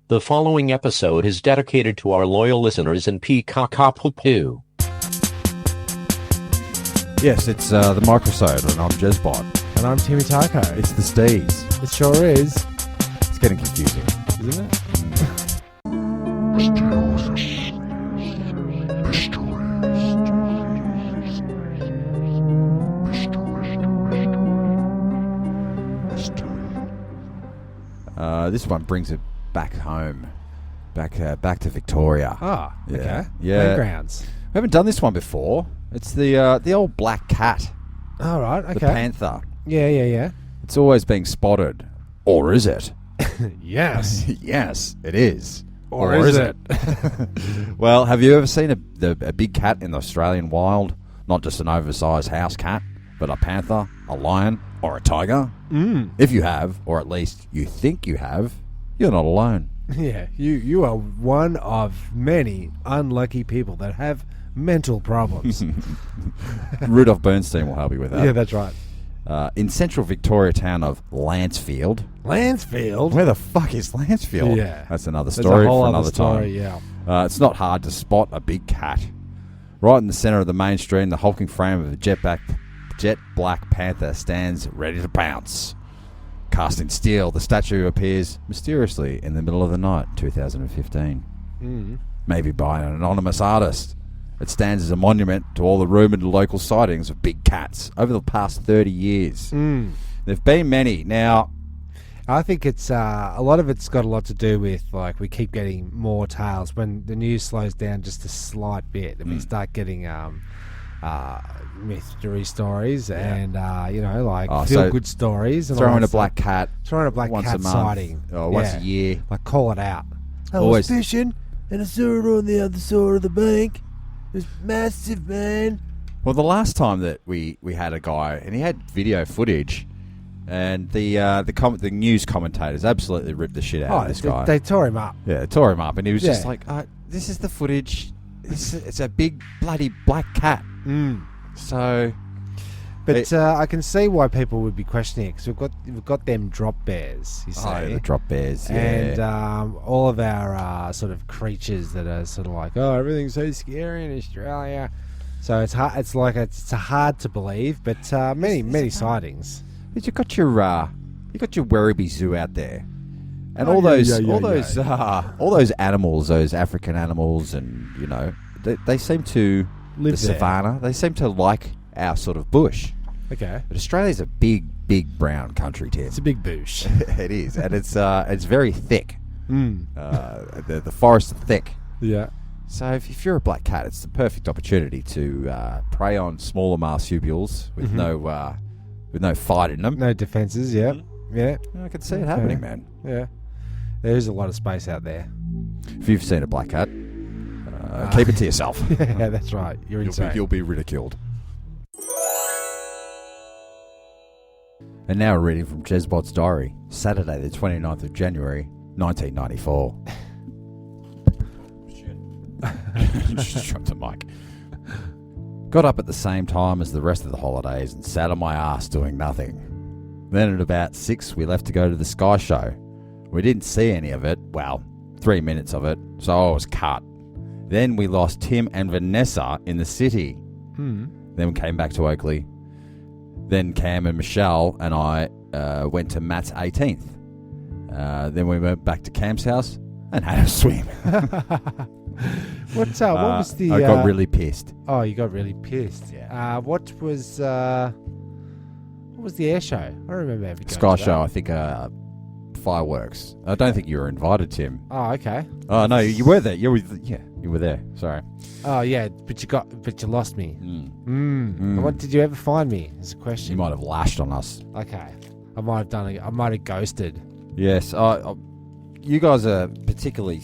The following episode is dedicated to our loyal listeners in Peacock-a-poo-poo. Yes, it's the microsode, and I'm Jezbot. And I'm Timmy Taco. It's the STEEZ. It sure is. It's getting confusing, Isn't it? This one brings it back home, back to Victoria. Ah, Yeah. okay. Yeah. Playgrounds. We haven't done this one before. It's the old black cat, All right, okay. the panther. Yeah. It's always being spotted, or is it? Yes. Yes, it is. Or is it? Well, have you ever seen a big cat in the Australian wild? Not just an oversized house cat, but a panther, a lion, or a tiger? If you have, or at least you think you have, you're not alone. Yeah, you are one of many unlucky people that have mental problems. Rudolph Bernstein will help you with that. Yeah, that's right. In central Victoria town of Lancefield. Lancefield? Where the fuck is Lancefield? Yeah. That's another That's story a whole for other another story, time. yeah. It's not hard to spot a big cat. Right in the centre of the main street, the hulking frame of a jet black panther stands ready to pounce. Cast in steel, the statue appears mysteriously in the middle of the night, 2015. Maybe by an anonymous artist. It stands as a monument to all the rumoured local sightings of big cats over the past 30 years. There've been many. Now, I think it's a lot of it's got a lot to do with, like, we keep getting more tales when the news slows down just a slight bit, and we start getting mystery stories and feel good stories and throwing a black cat once a cat month, sighting or once a year. like call it out. I was fishing and I saw it on the other side of the bank. It was massive, man. Well, the last time that we had a guy, and he had video footage, and the news commentators absolutely ripped the shit out of this guy. They tore him up. Yeah, they tore him up, and he was just Yeah. like, this is the footage. It's a big bloody black cat. So, But I can see why people would be questioning it, because we've got them drop bears, you see. the drop bears, yeah. And all of our sort of creatures that are sort of like, oh, everything's so scary in Australia. So it's hard. It's hard to believe, but many sightings. But you got your Werribee Zoo out there, and all those animals, those African animals, and they seem to Live the there. savannah. They seem to like our sort of bush. Okay. But Australia's a big brown country, Tim. It's a big boosh. It is, and it's very thick. The forests are thick. Yeah. So if you're a black cat, it's the perfect opportunity to prey on smaller marsupials with no fight in them. No defences, yeah. Yeah. I can see it happening, man. Yeah. There's a lot of space out there. If you've seen a black cat, keep it to yourself. Yeah, that's right. You're insane. You'll be ridiculed. And now a reading from Jezbot's diary, Saturday the 29th of January, 1994. Just dropped the mic. Got up at the same time as the rest of the holidays and sat on my ass doing nothing. Then at about 6 we left to go to the Sky Show. We didn't see any of it, well, 3 minutes of it, so I was cut. Then we lost Tim and Vanessa in the city. Then we came back to Oakley. Then Cam and Michelle and I went to Matt's 18th. Then we went back to Cam's house and had a swim. What was the... I got really pissed. Oh, you got really pissed. Yeah. What was the air show? I don't remember ever going Sky to Show, that. I think fireworks. I don't think you were invited, Tim. Oh, okay. Oh, no, you were there. You were there. Sorry. Oh, yeah, but you lost me. What did you ever find me? Is a question. You might have lashed on us. Okay. I might have ghosted. Yes. You guys are particularly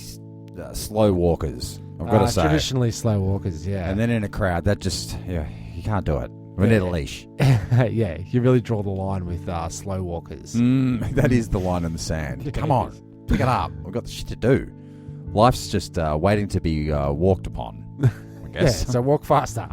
slow walkers, I've got to say. Traditionally slow walkers, yeah. And then in a crowd, you can't do it. We need a leash. Yeah, you really draw the line with slow walkers. That is the line in the sand. Come on, pick it up. We've got the shit to do. Life's just waiting to be walked upon, I guess. Yeah, so walk faster.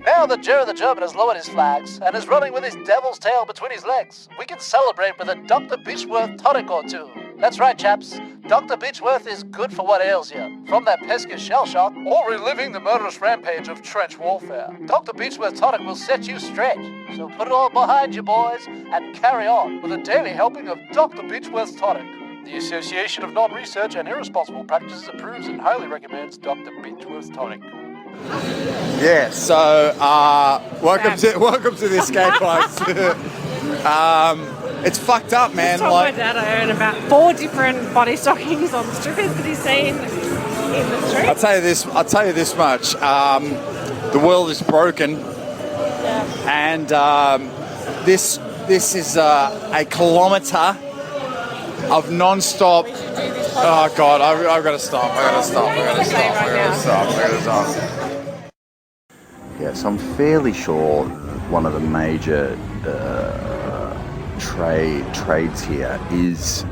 Now that Jerry the German has lowered his flags and is running with his devil's tail between his legs, we can celebrate with a Dr. Beechworth tonic or two. That's right, chaps. Dr. Beechworth is good for what ails you, from that pesky shell shock or reliving the murderous rampage of trench warfare. Dr. Beechworth tonic will set you straight. So put it all behind you, boys, and carry on with a daily helping of Dr. Beechworth's tonic. The Association of Non-Research and Irresponsible Practices approves and highly recommends Dr. Beechworth's tonic. Yeah, so welcome to the escape post. It's fucked up, man. I told my dad I own about 4 different body stockings on strippers that he's seen in the street. I'll tell you this much. The world is broken, and this is a kilometre of non-stop. Oh God, I've got to stop. I gotta stop. Yeah, so I'm fairly sure one of the major trades here is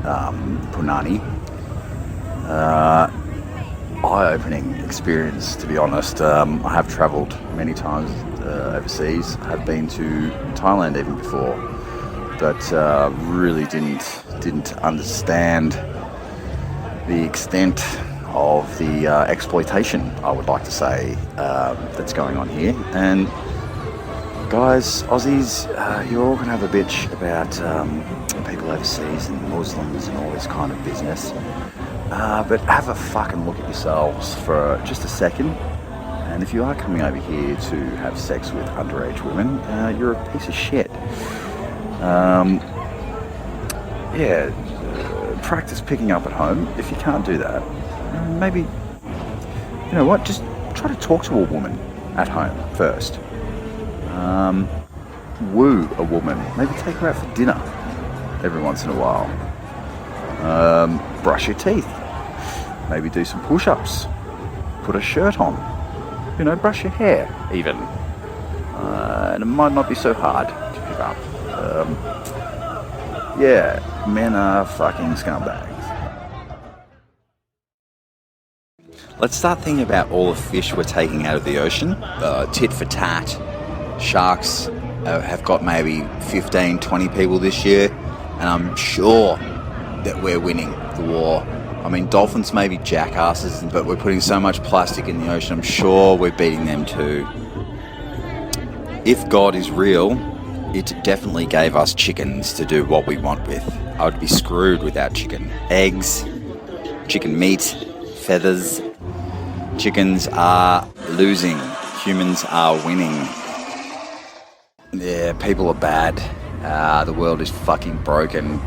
punani. Eye-opening experience, to be honest. I have travelled many times overseas. I have been to Thailand even before, but really didn't understand the extent of the exploitation, I would like to say, that's going on here. And guys, Aussies, you're all going to have a bitch about people overseas and Muslims and all this kind of business. But have a fucking look at yourselves for just a second. And if you are coming over here to have sex with underage women, you're a piece of shit. Practice picking up at home. If you can't do that, maybe, you know what, just try to talk to a woman at home first. Woo a woman. Maybe take her out for dinner every once in a while. Brush your teeth. Maybe do some push-ups. Put a shirt on. You know, brush your hair even. And it might not be so hard to pick up. Men are fucking scumbags. Let's start thinking about all the fish we're taking out of the ocean. Tit for tat. Sharks have got maybe 15, 20 people this year, and I'm sure that we're winning the war. I mean, dolphins may be jackasses, but we're putting so much plastic in the ocean, I'm sure we're beating them too. If God is real, it definitely gave us chickens to do what we want with. I would be screwed without chicken. Eggs, chicken meat, feathers. Chickens are losing. Humans are winning. Yeah, people are bad. The world is fucking broken.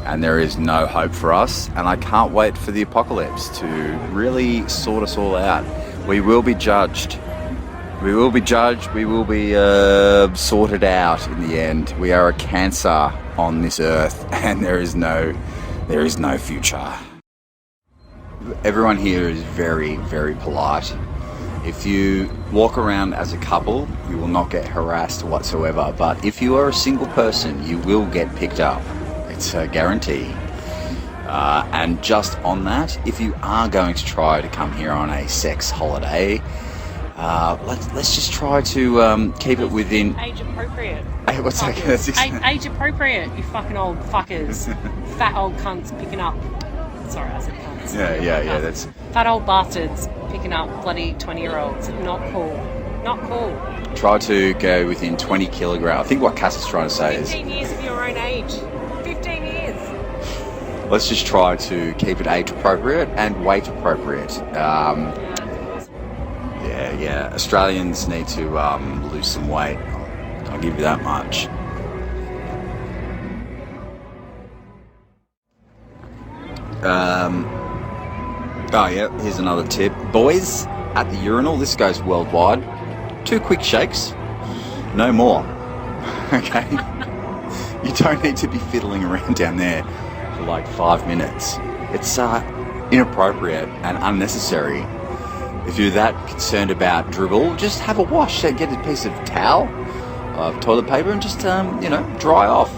And there is no hope for us. And I can't wait for the apocalypse to really sort us all out. We will be judged. We will be judged. We will be sorted out in the end. We are a cancer on this earth, and there is no future. Everyone here is very, very polite. If you walk around as a couple, you will not get harassed whatsoever. But if you are a single person, you will get picked up. It's a guarantee. And just on that, if you are going to try to come here on a sex holiday, let's just try to keep it within age appropriate. What's that? Age appropriate, you fucking old fuckers. Fat old cunts picking up. Sorry, I said cunts. Yeah. That's fat old bastards picking up bloody 20-year-olds. Not cool. Not cool. Try to go within 20 kilograms. I think what Cass is trying to say 15 years of your own age. 15 years. Let's just try to keep it age appropriate and weight appropriate. Yeah. Australians need to lose some weight. I'll give you that much. Here's another tip. Boys, at the urinal, this goes worldwide. 2 quick shakes, no more. Okay? You don't need to be fiddling around down there for like 5 minutes. It's inappropriate and unnecessary. If you're that concerned about dribble, just have a wash. Get a piece of towel, toilet paper, and just, dry off.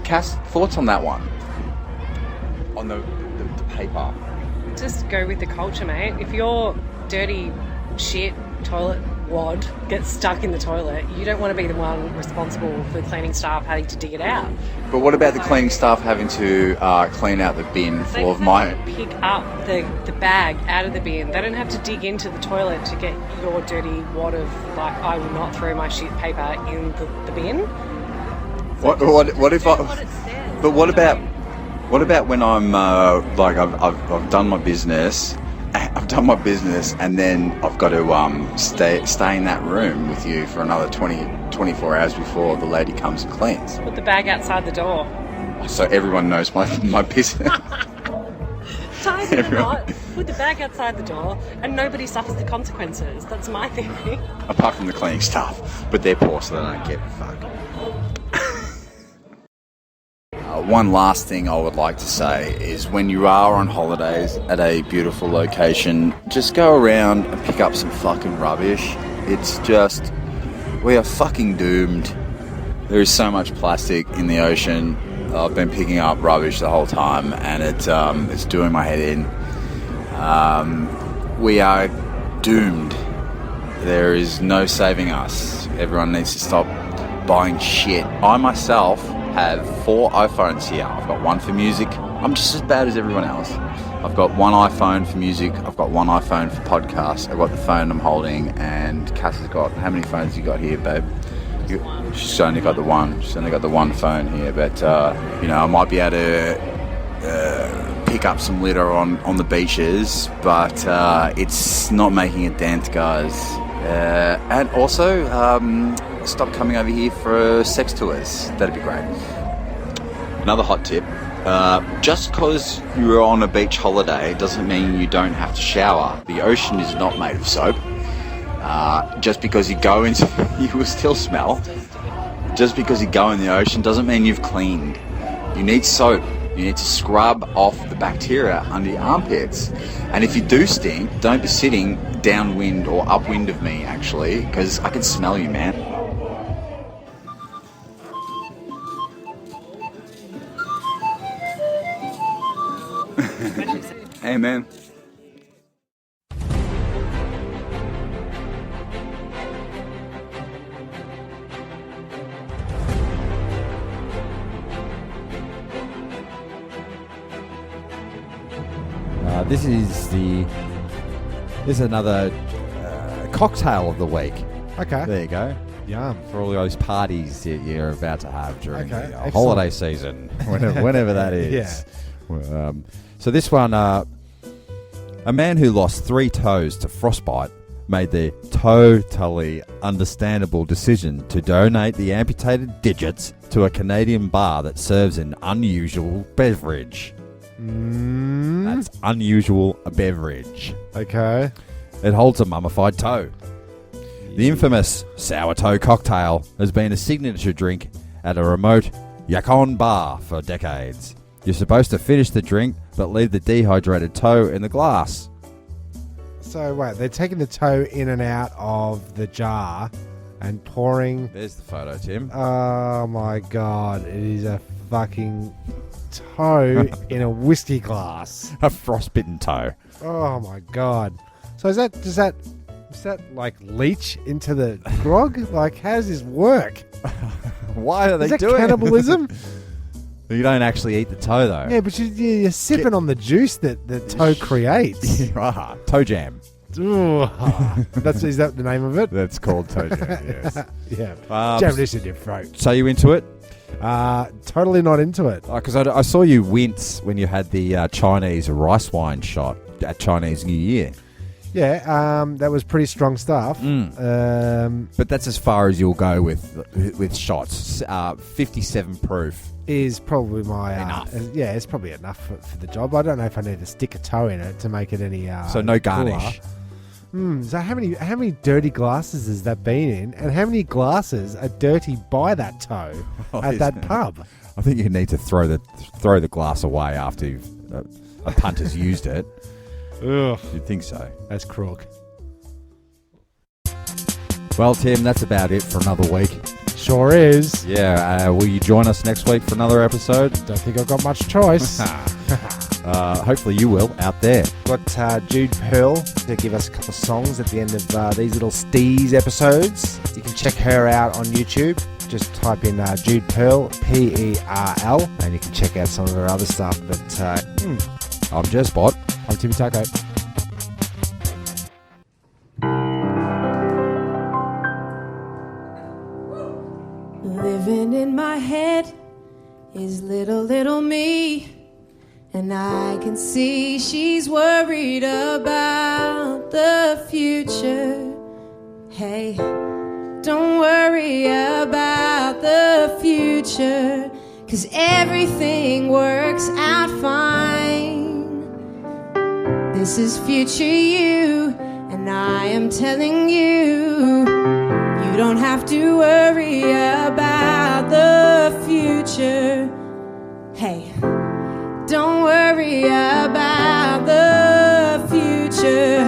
Cass, thoughts on that one? On the paper? Just go with the culture, mate. If you're dirty shit, toilet wad gets stuck in the toilet, you don't want to be the one responsible for cleaning staff having to dig it out. But what about the cleaning staff having to clean out the bin full of my... Pick up the bag out of the bin. They don't have to dig into the toilet to get your dirty wad of, like, I will not throw my shit paper in the bin. What if I... But what about when I'm like I've done my business, and then I've got to stay in that room with you for another 24 hours before the lady comes and cleans. Put the bag outside the door. So everyone knows my business. Ties in a knot, put the bag outside the door, and nobody suffers the consequences. That's my theory. Apart from the cleaning staff, but they're poor, so they don't give a fuck. One last thing I would like to say is when you are on holidays at a beautiful location, just go around and pick up some fucking rubbish. It's just, we are fucking doomed. There is so much plastic in the ocean. I've been picking up rubbish the whole time, and it's doing my head in. We are doomed. There is no saving us. Everyone needs to stop buying shit. I myself have 4 iPhones here. I've got one for music. I'm just as bad as everyone else. I've got one iPhone for music. I've got one iPhone for podcasts. I've got the phone I'm holding, and Cass has got... How many phones you got here, babe? She's only got the one. She's only got the one phone here, but I might be able to pick up some litter on the beaches, but it's not making a dent, guys. And also, stop coming over here for sex tours. That'd be great. Another hot tip. Just because you're on a beach holiday doesn't mean you don't have to shower. The ocean is not made of soap. Just because you go into... you will still smell. Just because you go in the ocean doesn't mean you've cleaned. You need soap. You need to scrub off the bacteria under your armpits. And if you do stink, don't be sitting downwind or upwind of me, actually, because I can smell you, man. Hey, man. This is another cocktail of the week. Okay. There you go. Yum. For all those parties that you're about to have during the excellent. holiday season, whenever that is. Yeah. So this one, a man who lost 3 toes to frostbite made the totally understandable decision to donate the amputated digits to a Canadian bar that serves an unusual beverage. That's unusual beverage. Okay. It holds a mummified toe. The infamous sour toe cocktail has been a signature drink at a remote Yukon bar for decades. You're supposed to finish the drink, but leave the dehydrated toe in the glass. So, wait, they're taking the toe in and out of the jar and pouring... There's the photo, Tim. Oh, my God. It is a fucking toe in a whiskey glass. A frostbitten toe. Oh, my God. So, does that like leach into the grog? Like, how does this work? Why are they doing it? Is that doing cannibalism? You don't actually eat the toe, though. Yeah, but you're sipping on the juice that the toe creates. Toe jam. Ooh. Is that the name of it? That's called toe jam, yes. Yeah. Jam this in your throat. So you into it? Totally not into it. Because I saw you wince when you had the Chinese rice wine shot at Chinese New Year. Yeah, that was pretty strong stuff. But that's as far as you'll go with shots. 57 proof. Is probably my... enough. Yeah, it's probably enough for the job. I don't know if I need to stick a toe in it to make it any... so no garnish. So how many dirty glasses has that been in? And how many glasses are dirty by that toe at that pub? I think you need to throw the glass away after a punter's used it. Ugh. You'd think so. That's crook. Well, Tim, that's about it for another week. Sure is. Yeah, will you join us next week for another episode? Don't think I've got much choice. Hopefully you will out there. Got Jude Pearl to give us a couple of songs at the end of these little STEEZ episodes. You can check her out on YouTube. Just type in Jude Pearl, P-E-R-L, and you can check out some of her other stuff. But I'm Jezbot. I'm Timmy Taco. Living in my head is little me, and I can see she's worried about the future. Hey, don't worry about the future, 'cause everything works out fine. This is future you, and I am telling you, you don't have to worry about the future. Hey, don't worry about the future,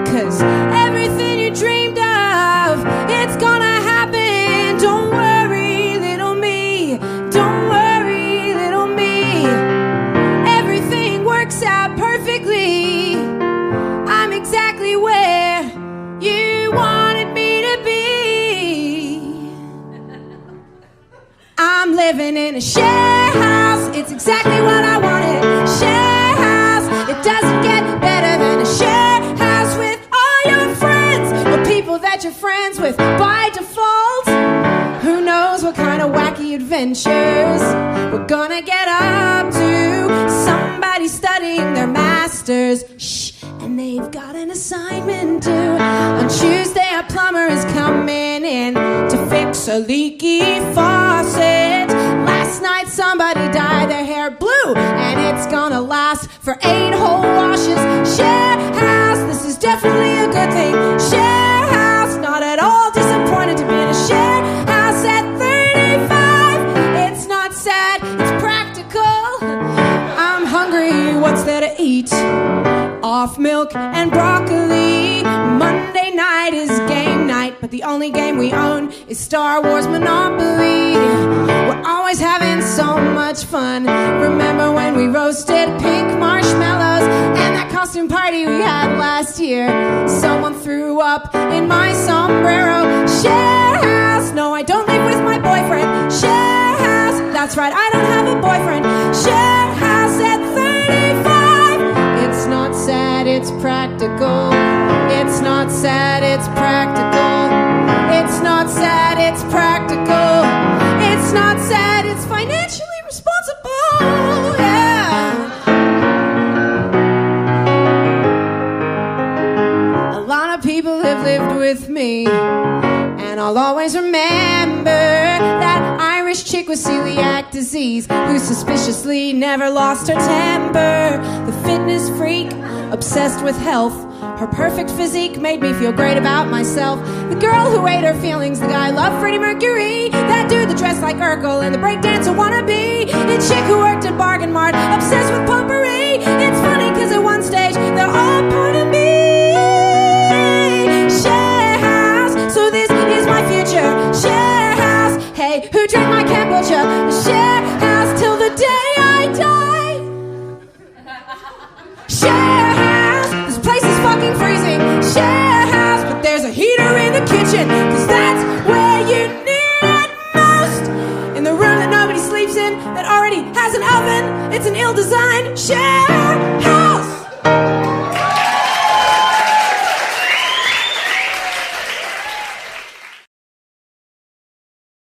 'cause everything you dreamed of, it's gonna happen. Don't worry, little me. Don't worry, little me. Everything works out perfectly. I'm exactly where you wanted me to be. I'm living in a share house. It's exactly what I wanted. Share house. It doesn't get better than a share house with all your friends, or people that you're friends with by default. Who knows what kind of wacky adventures we're gonna get up to. Somebody's studying their masters. Shh. And they've got an assignment due. On Tuesday, a plumber is coming in to fix a leaky faucet. Last night, somebody dyed their hair blue, and it's gonna last for 8 whole washes. Share house, this is definitely a good thing. Share house, not at all disappointed to be in a share house at 35. It's not sad, it's practical. I'm hungry, what's there to eat? Off milk and broccoli. Monday night is game night, but the only game we own is Star Wars Monopoly. We're always having so much fun. Remember when we roasted pink marshmallows and that costume party we had last year? Someone threw up in my sombrero. Share house. No, I don't live with my boyfriend. Share house. That's right, I don't have a boyfriend. Share house at 35. It's not sad, it's practical. It's not sad, it's practical. It's not sad, it's practical. It's not sad, it's financially responsible. Yeah. A lot of people have lived with me, and I'll always remember that Irish chick with celiac disease who suspiciously never lost her temper. The fitness freak, obsessed with health. Her perfect physique made me feel great about myself. The girl who ate her feelings, the guy who loved Freddie Mercury, that dude that dressed like Urkel, and the breakdancer wannabe, the chick who worked at Bargain Mart, obsessed with potpourri. It's funny because at one stage they're all part of me. Share house, so this is my future. Share house, hey, who drank my kombucha? Share house till the day I die. Share house, this place is fucking freezing. Share house, but there's a heater in the kitchen, 'cause that's where you need it most. In the room that nobody sleeps in, that already has an oven, it's an ill-designed share house.